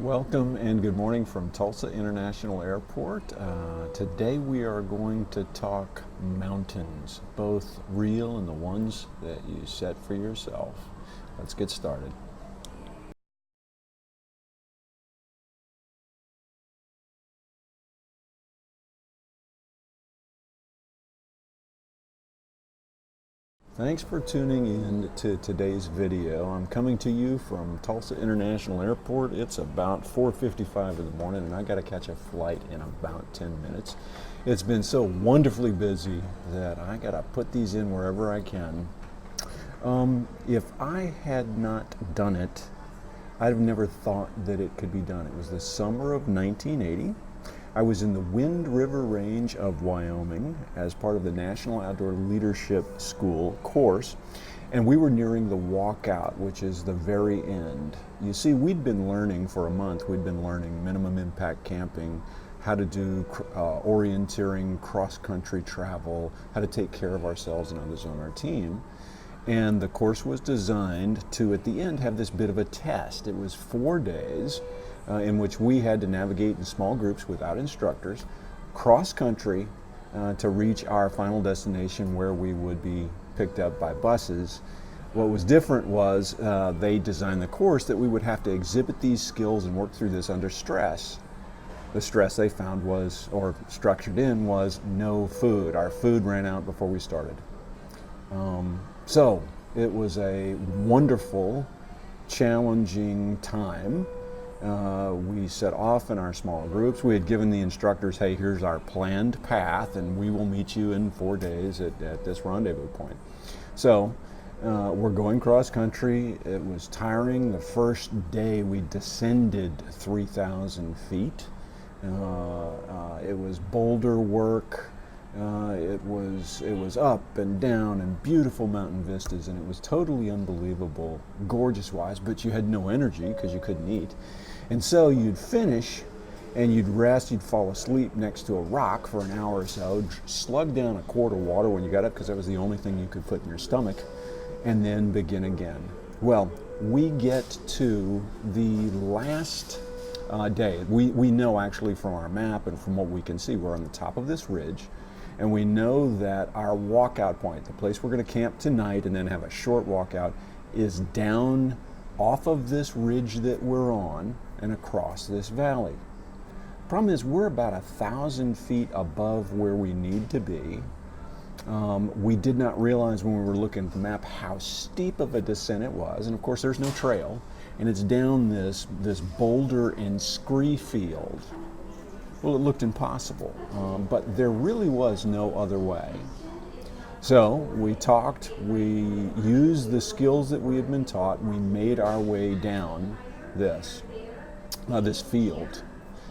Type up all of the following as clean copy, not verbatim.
Welcome and good morning from Tulsa International Airport. Today we are going to talk mountains, both real and the ones that you set for yourself. Let's get started. Thanks for tuning in to today's video. I'm coming to you from Tulsa International Airport. It's about 4:55 in the morning and I got to catch a flight in about 10 minutes. It's been so wonderfully busy that I got to put these in wherever I can. If I had not done it, I'd have never thought that it could be done. It was the summer of 1980. I was in the Wind River Range of Wyoming as part of the National Outdoor Leadership School course, and we were nearing the walkout, which is the very end. You see, we'd been learning for a month, we'd been learning minimum impact camping, how to do orienteering, cross-country travel, how to take care of ourselves and others on our team. And the course was designed to, at the end, have this bit of a test. It was 4 days in which we had to navigate in small groups without instructors, cross-country, to reach our final destination where we would be picked up by buses. What was different was they designed the course that we would have to exhibit these skills and work through this under stress. The stress they found was, or structured in, was no food. Our food ran out before we started. So it was a wonderful, challenging time. We set off in our small groups. We had given the instructors, hey, here's our planned path, and we will meet you in 4 days at this rendezvous point. So we're going cross country. It was tiring. The first day we descended 3,000 feet. It was boulder work. It was up and down and beautiful mountain vistas, and it was totally unbelievable, gorgeous wise, but you had no energy because you couldn't eat. And so you'd finish and you'd rest, you'd fall asleep next to a rock for an hour or so, slug down a quart of water when you got up because that was the only thing you could put in your stomach, and then begin again. Well, we get to the last day. We know actually from our map and from what we can see, we're on the top of this ridge. And we know that our walkout point, the place we're going to camp tonight and then have a short walkout, is down off of this ridge that we're on and across this valley. Problem is, we're about 1,000 feet above where we need to be. We did not realize when we were looking at the map how steep of a descent it was. And of course, there's no trail. And it's down this boulder and scree field. Well, it looked impossible, but there really was no other way. So we talked, we used the skills that we had been taught, and we made our way down this field.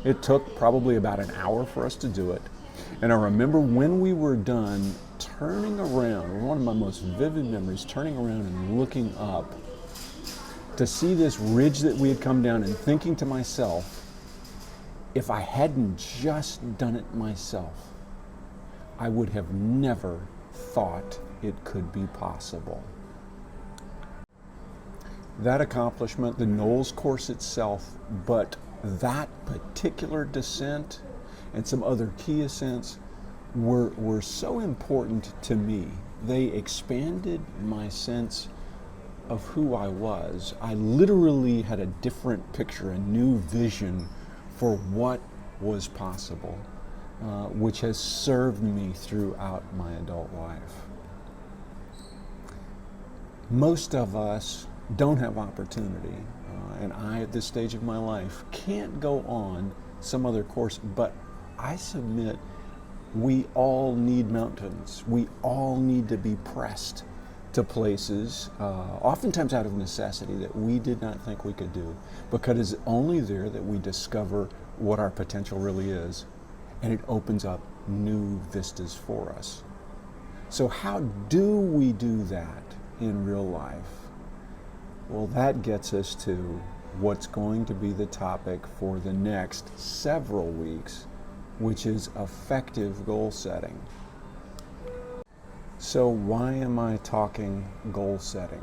It took probably about an hour for us to do it. And I remember when we were done, turning around, one of my most vivid memories, turning around and looking up to see this ridge that we had come down and thinking to myself, if I hadn't just done it myself, I would have never thought it could be possible. That accomplishment, the Knowles course itself, but that particular descent and some other key ascents were so important to me. They expanded my sense of who I was. I literally had a different picture, a new vision for what was possible, which has served me throughout my adult life. Most of us don't have opportunity, and I, at this stage of my life, can't go on some other course, but I submit we all need mountains. We all need to be pressed to places, oftentimes out of necessity, that we did not think we could do, because it's only there that we discover what our potential really is, and it opens up new vistas for us. So how do we do that in real life? Well, that gets us to what's going to be the topic for the next several weeks, which is effective goal setting. So why am I talking goal setting?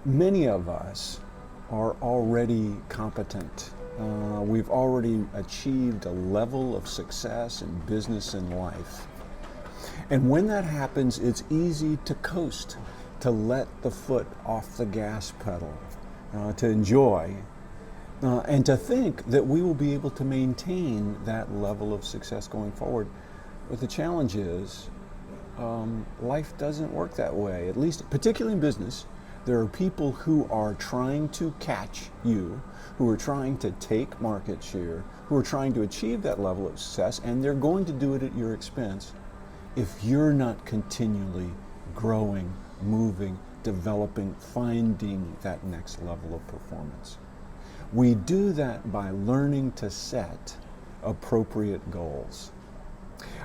Many of us are already competent we've already achieved a level of success in business and life. And when that happens, it's easy to coast, to let the foot off the gas pedal, to enjoy, and to think that we will be able to maintain that level of success going forward. But the challenge is, life doesn't work that way, at least particularly in business. There are people who are trying to catch you, who are trying to take market share, who are trying to achieve that level of success, and they're going to do it at your expense if you're not continually growing, moving, developing, finding that next level of performance. We do that by learning to set appropriate goals.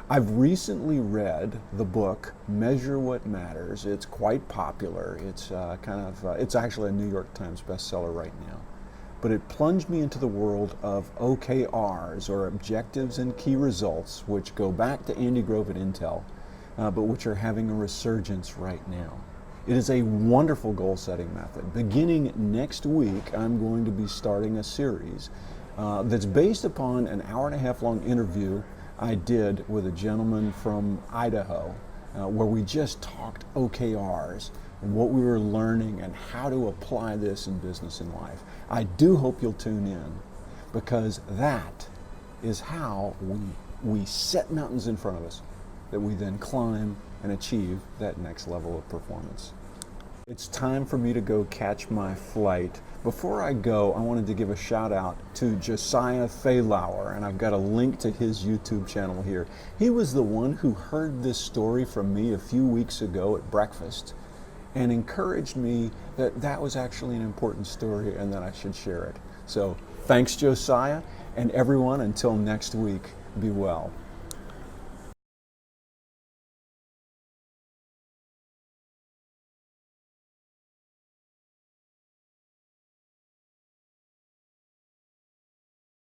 I've recently read the book Measure What Matters. It's quite popular. It's it's actually a New York Times bestseller right now. But it plunged me into the world of OKRs, or objectives and key results, which go back to Andy Grove at Intel, but which are having a resurgence right now. It is a wonderful goal-setting method. Beginning next week, I'm going to be starting a series that's based upon an hour-and-a-half-long interview I did with a gentleman from Idaho, where we just talked OKRs and what we were learning and how to apply this in business and life. I do hope you'll tune in, because that is how we set mountains in front of us that we then climb and achieve that next level of performance. It's time for me to go catch my flight. Before I go, I wanted to give a shout out to Josiah Faylauer, and I've got a link to his YouTube channel here. He was the one who heard this story from me a few weeks ago at breakfast and encouraged me that that was actually an important story and that I should share it. So thanks, Josiah, and everyone, until next week, be well.